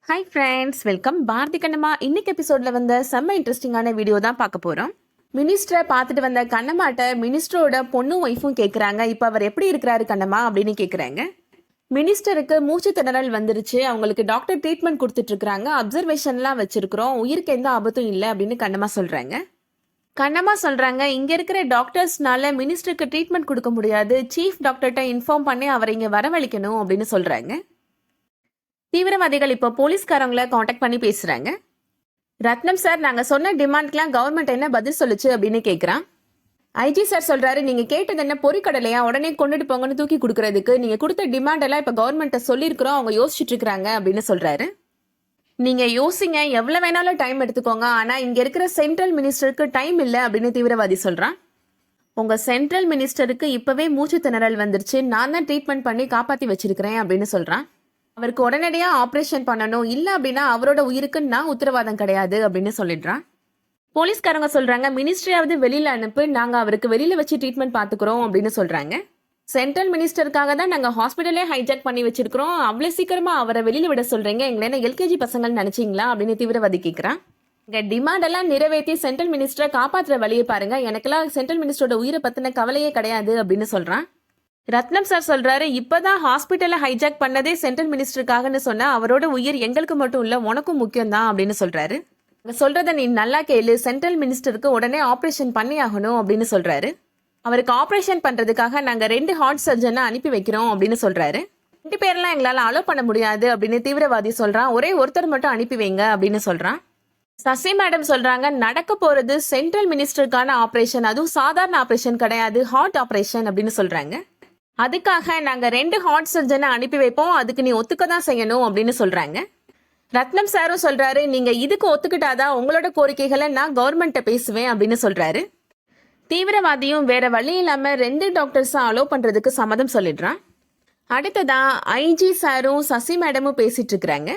Hi friends, welcome. Bharathi Kannamma இன்னைக்கு எபிசோட்ல வந்த செம்ம இன்ட்ரெஸ்டிங்கான வீடியோ தான் பார்க்க போறோம். மினிஸ்டரை பார்த்துட்டு வந்த கண்ணம்மாட்ட மினிஸ்டரோட பொண்ணும் ஒய்ஃபும் கேட்குறாங்க, இப்போ அவர் எப்படி இருக்கிறாரு கண்ணம்மா அப்படின்னு கேட்குறாங்க. மினிஸ்டருக்கு மூச்சு திணறல் வந்துருச்சு, அவங்களுக்கு டாக்டர் ட்ரீட்மெண்ட் கொடுத்துட்டு இருக்காங்க, அப்சர்வேஷன்லாம் வச்சிருக்கிறோம், உயிருக்கு எந்த ஆபத்தும் இல்லை அப்படின்னு கண்ணம்மா சொல்றாங்க. கண்ணம்மா சொல்றாங்க, இங்க இருக்கிற டாக்டர்ஸ்னால மினிஸ்டருக்கு ட்ரீட்மெண்ட் கொடுக்க முடியாது, சீஃப் டாக்டர்கிட்ட இன்ஃபார்ம் பண்ணி அவரை இங்க வரவழைக்கணும் அப்படின்னு சொல்றாங்க. தீவிரவாதிகள் இப்போ போலீஸ்காரங்களை காண்டாக்ட் பண்ணி பேசுறாங்க. ரத்னம் சார், நாங்க சொன்ன டிமாண்ட்க்கெல்லாம் கவர்மெண்ட் என்ன பதில் சொல்லுச்சு அப்படின்னு கேட்குறான். ஐஜி சார் சொல்றாரு, நீங்க கேட்டது என்ன பொறிக்கடலையா, உடனே கொண்டுட்டு போங்கன்னு தூக்கி கொடுக்கறதுக்கு நீங்க கொடுத்த டிமாண்ட் எல்லாம் இப்ப கவர்மெண்ட்டை சொல்லியிருக்கிறோம், அவங்க யோசிச்சுட்டு இருக்காங்க அப்படின்னு சொல்றாரு. நீங்க யோசிங்க, எவ்வளவு வேணாலும் டைம் எடுத்துக்கோங்க, ஆனா இங்க இருக்கிற சென்ட்ரல் மினிஸ்டருக்கு டைம் இல்லை அப்படின்னு தீவிரவாதி சொல்றான். உங்க சென்ட்ரல் மினிஸ்டருக்கு இப்பவே மூச்சு திணறல் வந்துருச்சு, நான் தான் ட்ரீட்மெண்ட் பண்ணி காப்பாத்தி வச்சிருக்கிறேன் அப்படின்னு சொல்றான். அவருக்கு உடனடியா ஆபரேஷன் பண்ணணும், இல்ல அப்படின்னா அவரோட உயிருக்கு நான் உத்தரவாதம் கிடையாது அப்படின்னு சொல்லிடுறான். போலீஸ்காரங்க சொல்றாங்க, மினிஸ்டரியாவது வெளியில அனுப்பு, நாங்க அவருக்கு வெளியில வச்சு ட்ரீட்மெண்ட் பாத்துக்கிறோம் அப்படின்னு சொல்றாங்க. சென்ட்ரல் மினிஸ்டருக்காக தான் நாங்க ஹாஸ்பிட்டலே ஹைஜாக் பண்ணி வச்சிருக்கிறோம், அவ்வளவு சீக்கிரமா அவரை வெளியில விட சொல்றீங்க, எங்களை எல்கேஜி பசங்கள் நினைச்சீங்களா அப்படின்னு தீவிரவாதி கேட்கிறான். இங்க டிமாண்ட் எல்லாம் நிறைவேற்றி சென்ட்ரல் மினிஸ்டரை காப்பாற்றுற வழியை பாருங்க, எனக்கெல்லாம் சென்ட்ரல் மினிஸ்டரோட உயிரை பத்தின கவலையே கிடையாது அப்படின்னு சொல்றான். ரத்னம் சார் சொல்றாரு, இப்பதான் ஹாஸ்பிட்டலை ஹைஜாக் பண்ணதே சென்ட்ரல் மினிஸ்டருக்காகன்னு சொன்னா அவரோட உயிர் எங்களுக்கு மட்டும் இல்ல உனக்கும் முக்கியம் தான் அப்படின்னு சொல்றாரு. சொல்றத நீ நல்லா கேளு, சென்ட்ரல் மினிஸ்டருக்கு உடனே ஆபரேஷன் பண்ணி ஆகணும் அப்படின்னு சொல்றாரு. அவருக்கு ஆபரேஷன் பண்றதுக்காக நாங்க 2 ஹார்ட் சர்ஜனை அனுப்பி வைக்கிறோம் அப்படின்னு சொல்றாரு. 2 பேர்லாம் எங்களால அலோ பண்ண முடியாது அப்படின்னு தீவிரவாதி சொல்றான். ஒரே ஒருத்தர் மட்டும் அனுப்பி வைங்க அப்படின்னு சொல்றான். சசி மேடம் சொல்றாங்க, நடக்க போறது சென்ட்ரல் மினிஸ்டருக்கான ஆபரேஷன், அதுவும் சாதாரண ஆபரேஷன் கிடையாது, ஹார்ட் ஆபரேஷன் அப்படின்னு சொல்றாங்க. அதுக்காக நாங்க 2 ஹார்ட் சர்ஜனை அனுப்பி வைப்போம், அதுக்கு நீ ஒத்துக்க தான் செய்யணும் அப்படின்னு சொல்றாங்க. ரத்னம் சாரும் சொல்றாரு, நீங்க இதுக்கு ஒத்துக்கிட்டாதான் உங்களோட கோரிக்கைகளை நான் கவர்மெண்ட்ட பேசுவேன் அப்படின்னு சொல்றாரு. தீவிரவாதியும் வேற வழி இல்லாம 2 டாக்டர்ஸா அலோ பண்றதுக்கு சம்மதம் சொல்லிடுறான். அடுத்ததா ஐஜி சாரும் சசி மேடமும் பேசிட்டு இருக்கிறாங்க.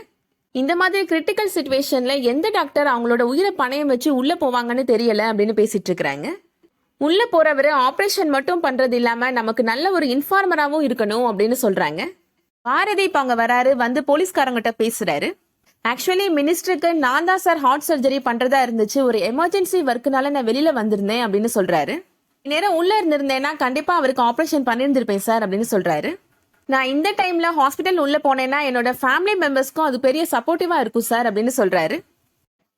இந்த மாதிரி கிரிட்டிக்கல் சிச்சுவேஷன்ல எந்த டாக்டர் அவங்களோட உயிரை பணயம் வச்சு உள்ள போவாங்கன்னு தெரியல அப்படின்னு பேசிட்டு இருக்கிறாங்க. உள்ள போறவரு ஆபரேஷன் மட்டும் பண்றது இல்லாம நமக்கு நல்ல ஒரு இன்ஃபார்மராகவும் இருக்கணும் அப்படின்னு சொல்றாங்க. பாரதி இப்ப அங்க வராரு, வந்து போலீஸ்காரங்கிட்ட பேசுறாரு. ஆக்சுவலி மினிஸ்டருக்கு நான் தான் சார் ஹார்ட் சர்ஜரி பண்றதா இருந்துச்சு, ஒரு எமர்ஜென்சி ஒர்க்குனால நான் வெளியில வந்திருந்தேன் அப்படின்னு சொல்றாரு. நேரம் உள்ள இருந்திருந்தேன்னா கண்டிப்பா அவருக்கு ஆபரேஷன் பண்ணியிருந்திருப்பேன் சார் அப்படின்னு சொல்றாரு. நான் இந்த டைம்ல ஹாஸ்பிட்டல் உள்ள போனேன்னா என்னோட ஃபேமிலி மெம்பர்ஸ்க்கும் அது பெரிய சப்போர்ட்டிவா இருக்கும் சார் அப்படின்னு சொல்றாரு.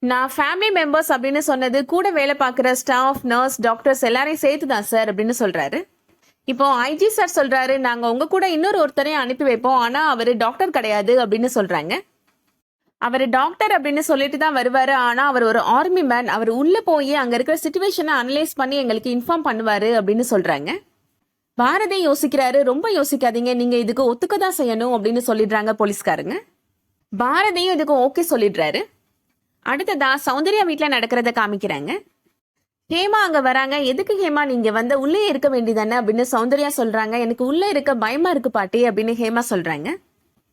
நான் ஃபேமிலி மெம்பர்ஸ் அப்படின்னு சொன்னது கூட வேலை பார்க்குற ஸ்டாஃப், நர்ஸ், டாக்டர்ஸ் எல்லாரையும் சேர்த்து தான் சார் அப்படின்னு சொல்றாரு. இப்போ ஐஜி சார் சொல்றாரு, நாங்க உங்க கூட இன்னொரு ஒருத்தரையும் அனுப்பி வைப்போம், ஆனா அவரு டாக்டர் கிடையாது அப்படின்னு சொல்றாங்க. அவர் டாக்டர் அப்படின்னு சொல்லிட்டு தான் வருவாரு, ஆனா அவர் ஒரு ஆர்மி மேன், அவர் உள்ள போய் அங்க இருக்கிற சிச்சுவேஷனை அனலைஸ் பண்ணி எங்களுக்கு இன்ஃபார்ம் பண்ணுவாரு அப்படின்னு சொல்றாங்க. பாரதி யோசிக்கிறாரு, ரொம்ப யோசிக்காதீங்க, நீங்க இதுக்கு ஒத்துக்க தான் செய்யணும் அப்படின்னு சொல்லிடுறாங்க போலீஸ்காரங்க. பாரதியும் இதுக்கு ஓகே சொல்லிடுறாரு. அடுத்ததா சௌந்தர்யா வீட்டுல நடக்கிறத காமிக்கிறாங்க. ஹேமா அங்க வராங்க. எதுக்கு ஹேமா நீங்க வந்து உள்ளே இருக்க வேண்டியதானே அப்படின்னு சௌந்தர்யா சொல்றாங்க. எனக்கு உள்ள இருக்க பயமா இருக்கு பாட்டி அப்படின்னு ஹேமா சொல்றாங்க.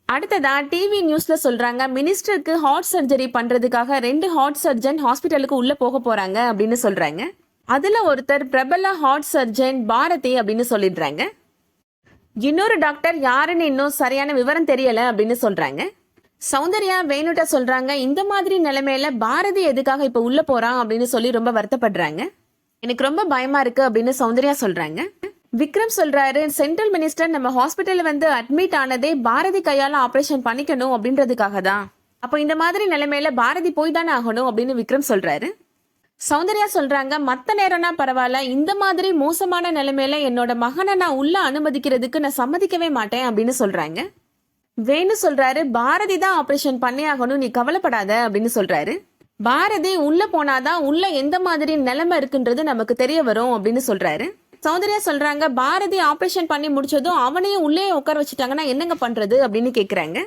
அடுத்ததா டிவி நியூஸ்ல சொல்றாங்க, மினிஸ்டருக்கு ஹார்ட் சர்ஜரி பண்றதுக்காக 2 ஹார்ட் சர்ஜன் ஹாஸ்பிட்டலுக்கு உள்ள போக போறாங்க அப்படின்னு சொல்றாங்க. அதுல ஒருத்தர் பிரபல ஹார்ட் சர்ஜன் பாரதி அப்படின்னு சொல்லிடுறாங்க. இன்னொரு டாக்டர் யாருன்னு இன்னும் சரியான விவரம் தெரியல அப்படின்னு சொல்றாங்க. சௌந்தர்யா வேணுட்ட சொல்றாங்க, இந்த மாதிரி நிலைமையில பாரதி எதுக்காக இப்ப உள்ள போறான் அப்படின்னு சொல்லி ரொம்ப வருத்தப்படுறாங்க. எனக்கு ரொம்ப பயமா இருக்கு அப்படின்னு சௌந்தர்யா சொல்றாங்க. விக்ரம் சொல்றாரு, சென்ட்ரல் மினிஸ்டர் நம்ம ஹாஸ்பிட்டல்ல வந்து அட்மிட் ஆனதே பாரதி கையால ஆபரேஷன் பண்ணிக்கணும் அப்படின்றதுக்காக தான், அப்போ இந்த மாதிரி நிலைமையில பாரதி போய் தானே ஆகணும் அப்படின்னு விக்ரம் சொல்றாரு. சௌந்தர்யா சொல்றாங்க, மத்த நேரம்னா பரவாயில்ல, இந்த மாதிரி மோசமான நிலைமையில என்னோட மகனை நான் உள்ள அனுமதிக்கிறதுக்கு நான் சம்மதிக்கவே மாட்டேன் அப்படின்னு சொல்றாங்க. வேணு சொல்றாரு, பாரதி தான் ஆபரேஷன் பண்ணி ஆகணும், நீ கவலைப்படாத அப்படின்னு சொல்றாரு. பாரதி உள்ள போனாதான் உள்ள எந்த மாதிரி நிலைமை இருக்குன்றது நமக்கு தெரிய வரும் அப்படின்னு சொல்றாரு. சௌந்தர்யா சொல்றாங்க, பாரதி ஆபரேஷன் பண்ணி முடிச்சதும் அவனையும் உள்ளே உட்கார வச்சுட்டாங்கன்னா என்னங்க பண்றது அப்படின்னு கேக்குறாங்க.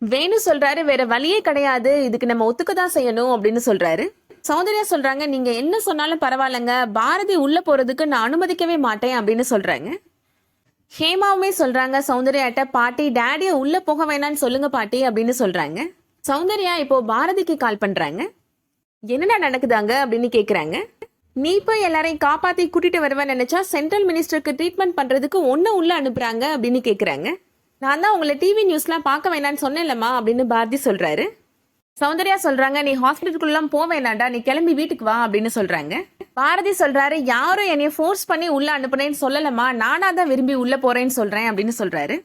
வேணு சொல்றாரு, வேற வழியே கிடையாது, இதுக்கு நம்ம ஒத்துக்கதான் செய்யணும் அப்படின்னு சொல்றாரு. சௌந்தர்யா சொல்றாங்க, நீங்க என்ன சொன்னாலும் பரவாயில்லங்க, பாரதி உள்ள போறதுக்கு நான் அனுமதிக்கவே மாட்டேன் அப்படின்னு சொல்றாங்க. ஹேமாவுமே சொல்றாங்க சௌந்தர்யாட்ட, பாட்டி டேடிய உள்ள போக வேணான்னு சொல்லுங்க பாட்டி அப்படின்னு சொல்றாங்க. சௌந்தர்யா இப்போ பாரதிக்கு கால் பண்றாங்க. என்னடா நடக்குதாங்க அப்படின்னு கேக்குறாங்க. நீ போய் எல்லாரையும் காப்பாத்தி கூட்டிட்டு வருவேன்னு நினைச்சா சென்ட்ரல் மினிஸ்டருக்கு ட்ரீட்மெண்ட் பண்றதுக்கு ஒன்னு உள்ள அனுப்புறாங்க அப்படின்னு கேக்குறாங்க. நான் தான் உங்களை டிவி நியூஸ்லாம் பார்க்க வேணான்னு சொன்னேன்லம்மா அப்படின்னு பாரதி சொல்றாரு. சௌந்தர்யா சொல்றாங்க, நீ ஹாஸ்பிட்டலுக்குள்ளலாம் போக வேணாண்டா, நீ கிளம்பி வீட்டுக்கு வா அப்படின்னு சொல்றாங்க. பாரதி சொல்றாரு, யாரும் என்னைய ஃபோர்ஸ் பண்ணி உள்ள அனுப்புனேன்னு சொல்லலம்மா, நானா தான் விரும்பி உள்ள போறேன்னு சொல்றேன் அப்படின்னு சொல்றாரு.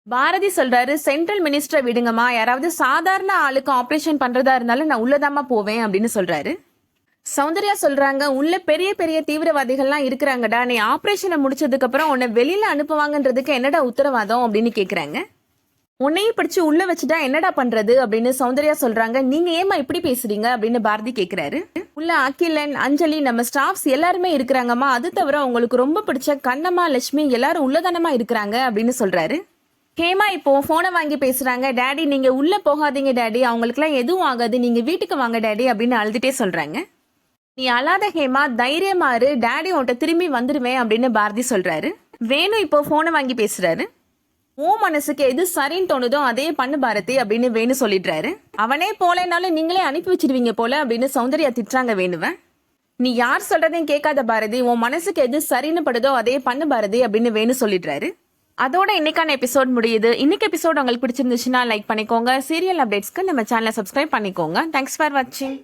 பாரதி சொல்றாரு, சென்ட்ரல் மினிஸ்டரை விடுங்கம்மா, யாராவது சாதாரண ஆளுக்கு ஆபரேஷன் பண்றதா இருந்தாலும் நான் உள்ளதாமா போவேன் அப்படின்னு சொல்றாரு. சௌந்தர்யா சொல்றாங்க, உள்ள பெரிய பெரிய தீவிரவாதிகள்லாம் இருக்கிறாங்கடா, நீ ஆபரேஷனை முடிச்சதுக்கு அப்புறம் உன்னை வெளியில அனுப்புவாங்கன்றதுக்கு என்னடா உத்தரவாதம் அப்படின்னு கேக்குறாங்க. உன்னையும் பிடிச்சு உள்ள வச்சுட்டா என்னடா பண்றது அப்படின்னு சௌந்தர்யா சொல்றாங்க. நீங்க ஏமா இப்படி பேசுறீங்க அப்படின்னு பாரதி கேக்குறாரு. உள்ள அகிலன், அஞ்சலி, நம்ம ஸ்டாஃப்ஸ் எல்லாருமே இருக்கிறாங்கம்மா, அது தவிர உங்களுக்கு ரொம்ப பிடிச்ச கண்ணம்மா, லட்சுமி எல்லாரும் உள்ளதானமா இருக்கிறாங்க அப்படின்னு சொல்றாரு. ஹேமா இப்போ போனை வாங்கி பேசுறாங்க. டேடி நீங்க உள்ள போகாதீங்க டேடி, அவங்களுக்குலாம் எதுவும் ஆகாது, நீங்க வீட்டுக்கு வாங்க டேடி அப்படின்னு அழுதுட்டே சொல்றாங்க. நீ அழாத ஹேமா, தைரியமாறு, டேடி உன்கிட்ட திரும்பி வந்துடுவேன் அப்படின்னு பாரதி சொல்றாரு. வேணு இப்போ போனை வாங்கி பேசுறாரு. ஓ மனசுக்கு எது சரின்னு தோணுதோ அதே பண்ணு பாரதி அப்படின்னு வேணு சொல்லிடுறாரு. அவனே போலனாலும் நீங்களே அனுப்பி வச்சிருவீங்க போல அப்படின்னு சௌந்தர்யா திட்டுறாங்க வேணுவ. நீ யார் சொல்றதையும் கேட்காத பாரதி, உன் மனசுக்கு எது சரின்னு படுதோ அதே பண்ணு பாரதி அப்படின்னு வேணு சொல்லிடுறாரு. அதோட இன்னைக்கான எபிசோட் முடியுது. இன்னைக்கு எபிசோட் உங்களுக்கு பிடிச்சிருந்துச்சுன்னா லைக் பண்ணிக்கோங்க. சீரியல் அப்டேட்ஸ்க்கு நம்ம சேனலை சப்ஸ்கிரைப் பண்ணிக்கோங்க. தேங்க்ஸ் ஃபார் வாட்சிங்.